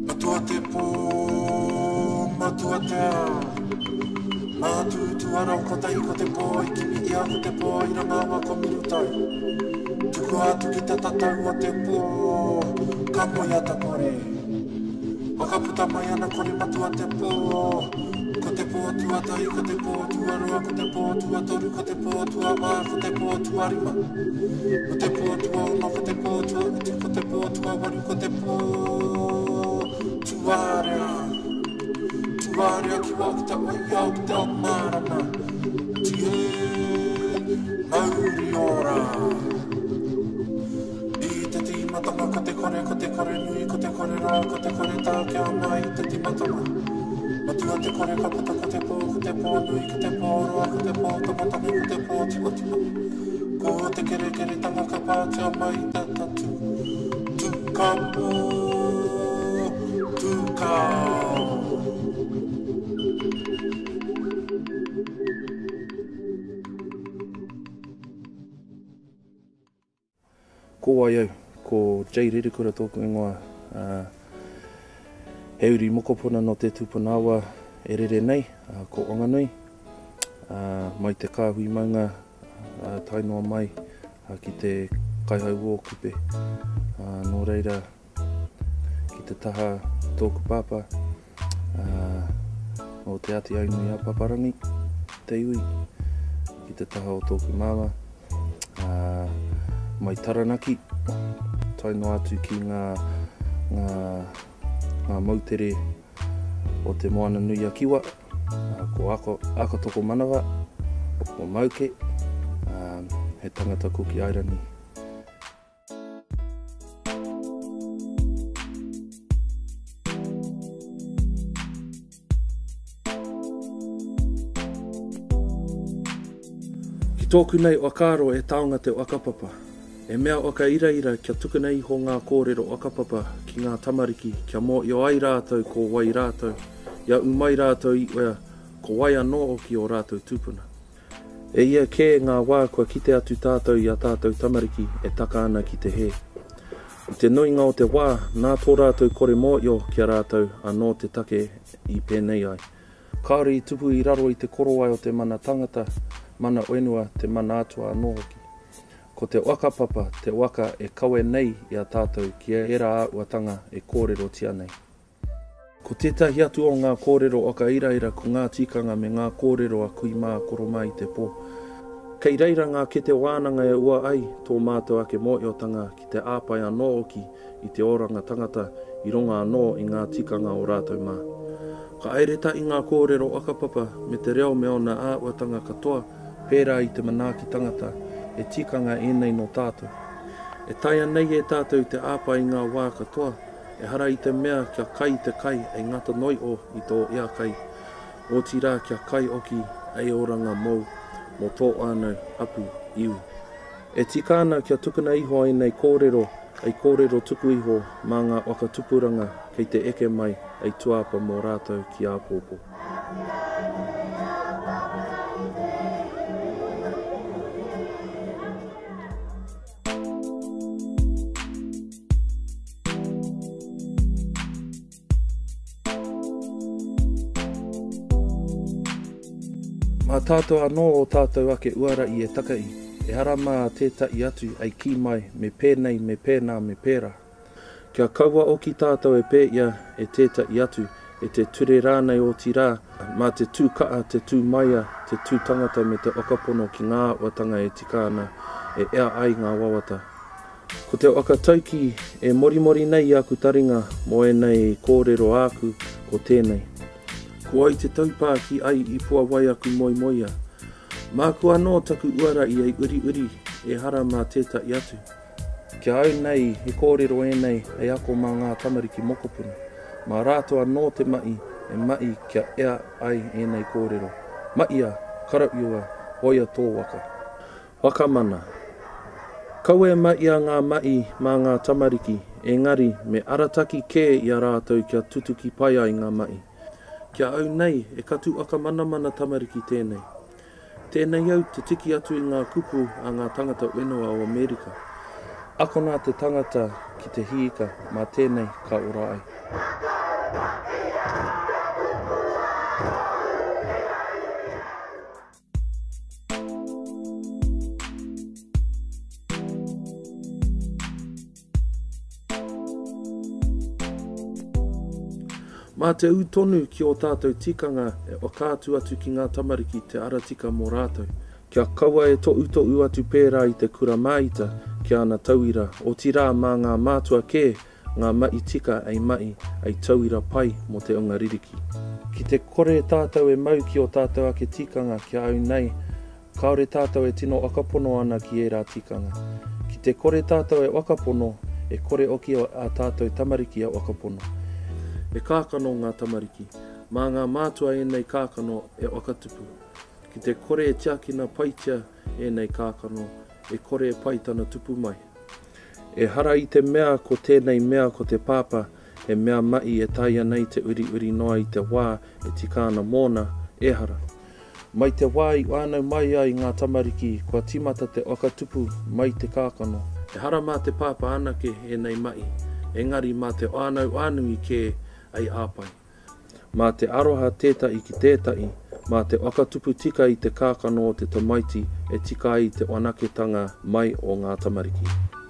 Matua te pō, matua te a. Mātutu ara o kotai ko te pō, I kimi I a ko te pō, I ranga wa ko miru tai. Tuku atu ki te tatau o te pō, ka moi ata kore. Wakaputa mai ana kore matua te pō. Ko te pō tua tai, ko te pō tua roa, ko te pō tua toru, ko te pō tua wā, ko te pō tua rima. Ko te pō tua uma, ko te pō tua uti, ko te pō tua waru, ko te pō tuarea. Tuarea ki wau ki te oi au ki te o marama. Tie mauri ora. I te timatanga ko te kore nui, ko te kore rā, ko te kore tā kia mai, te timatanga. Matua te kore kapata ko te pō nui, ko te pō roa, ko te pō tamatanga, ko te pō tima. Ko te kere tanga ka pātia mai te tatu. Tuka pō, tuka. Ko ai au, ko Jay Rerekura tōku ingoa. He uri mokopuna no te tūpanawa e rere nei, ko Whanganui. Mai te kāhui maunga tainoa mai ki te kaihau o kupe. Nō reira ki te taha tōku pāpā. O te ati ainui a paparangi, te iwi. Ki te taha o tōku māma. Mai Taranaki, taino atu ki ngā mautere o te moana nui a kiwa, ko ako toko manawa, o ko mauke, he tangata kuki airani. Ki tōku nei o kāro e taonga te wakapapa. E mea oka ira kia tuku nei ho ngā kōrero wakapapa ki ngā tamariki, kia mō i o ai rātou ko wai rātou, ia umai rātou I oia ko wai anō o ki o rātou tūpuna. E ia kē ngā wā kua kite atu tātou I a tātou tamariki e taka ana ki te he. I te nuinga o te wā, nā tō rātou kore mō i o kia rātou anō te take I pēnei ai. Kāore I tupu I raro I te korowai o te mana tangata, mana oenua, te mana atua anō hoki. Ko te wakapapa, te waka e kawe nei I a tātou ki e era āuatanga e kōrero tia nei. Ko tētahi atu o ngā kōrero oka ira ko ngā tikanga me ngā kōrero a kui mā koro mai te pō. Kei reira ngā kete wānanga e ua ai tō mātou ake mō I o tanga ki te āpai anō oki I te oranga tangata I ronga anō I ngā tikanga o rātou mā. Ka aireta I ngā kōrero wakapapa me te reo me ona āuatanga katoa pērā I te manaaki tangata e tikanga e nei no tātou. E taia nei e tātou te āpa I ngā wā katoa, e hara I te mea kia kai te kai e ngata noi o I tō ea kai. O tira kia kai oki e oranga mou, mo tō anau apu iwi. E tika ana kia tukuna iho ai nei kōrero, ai kōrero tuku iho mā ngā waka tupuranga kei te eke mai ai tuapa mō rātou ki a pōpō. Mā tātou anō o tātou ake uara I e takai, e hara mā tētai atu ai ki mai me pēnei, me pēnā, me pēra. Kia kaua o ki tātou e pē ia e tētai atu, e te ture rānei o tirā, mā te tūkaa, te tūmaia, te tūtangata me te okapono ki ngā watanga e tikāna, e ea ai ngā wawata. Ko te oka tauki e morimori nei aku taringa, mo e nei kōrero aku ko tēnei. Ko ai te taupā ki ai I pua wai aku moimoia. Māku anō taku uara I ai uri e hara mā tētai atu. Kia au nei he kōrero e nei e ako mā ngā tamariki mokopuna. Mā rātou anō te mai e mai kia ea ai e nei kōrero. Maia, karauiua, oia tō waka. Wakamana. Kau e maia ngā mai mā ngā tamariki, engari me arataki kē I a rātou kia tutuki pai ai ngā mai. Kia au nei e katu aka mana tamariki tēnei. Tēnei au te tiki atu I ngā kupu a ngā tangata whenua o Amerika. Ako nā te tangata ki te hiika, mā tēnei ka ora ai. Mā te utonu ki o tātou tikanga e whakātu atu ki ngā tamariki te aratika mō rātou. Kia kaua e to uto atu pērā i te kura maita ki ana tauira o tirā mā ngā mātua kē, ngā mai tika ei mai ei tauira pai mo te unga ririki. Ki te kore tātou e mau ki o tātou ake tikanga ki au nei, kaore tātou e tino wakapono ana ki e rā tikanga. Ki te kore tātou e wakapono, e kore oki a tātou tamariki a wakapono. E kākano ngā tamariki, mā ngā mātua e nei kākano e wakatupu. Ki te kore e tiakina paitia e nei kākano, e kore e paitana tupu mai. E hara i te mea ko tēnei mea ko te pāpa, e mea mai e taia nei te uri noa i te wā e tikāna mōna e hara. Mai te wā i wānau mai ai ngā tamariki, kua timata te wakatupu mai te kākano. E hara mā te pāpa anake e nei mai, engari mā te wānau anui ke ai āpai. Mā te aroha tētai ki tētai, mā te wakatupu tika i te kākano o te tamaiti e tika i te wanaketanga mai o ngā tamariki.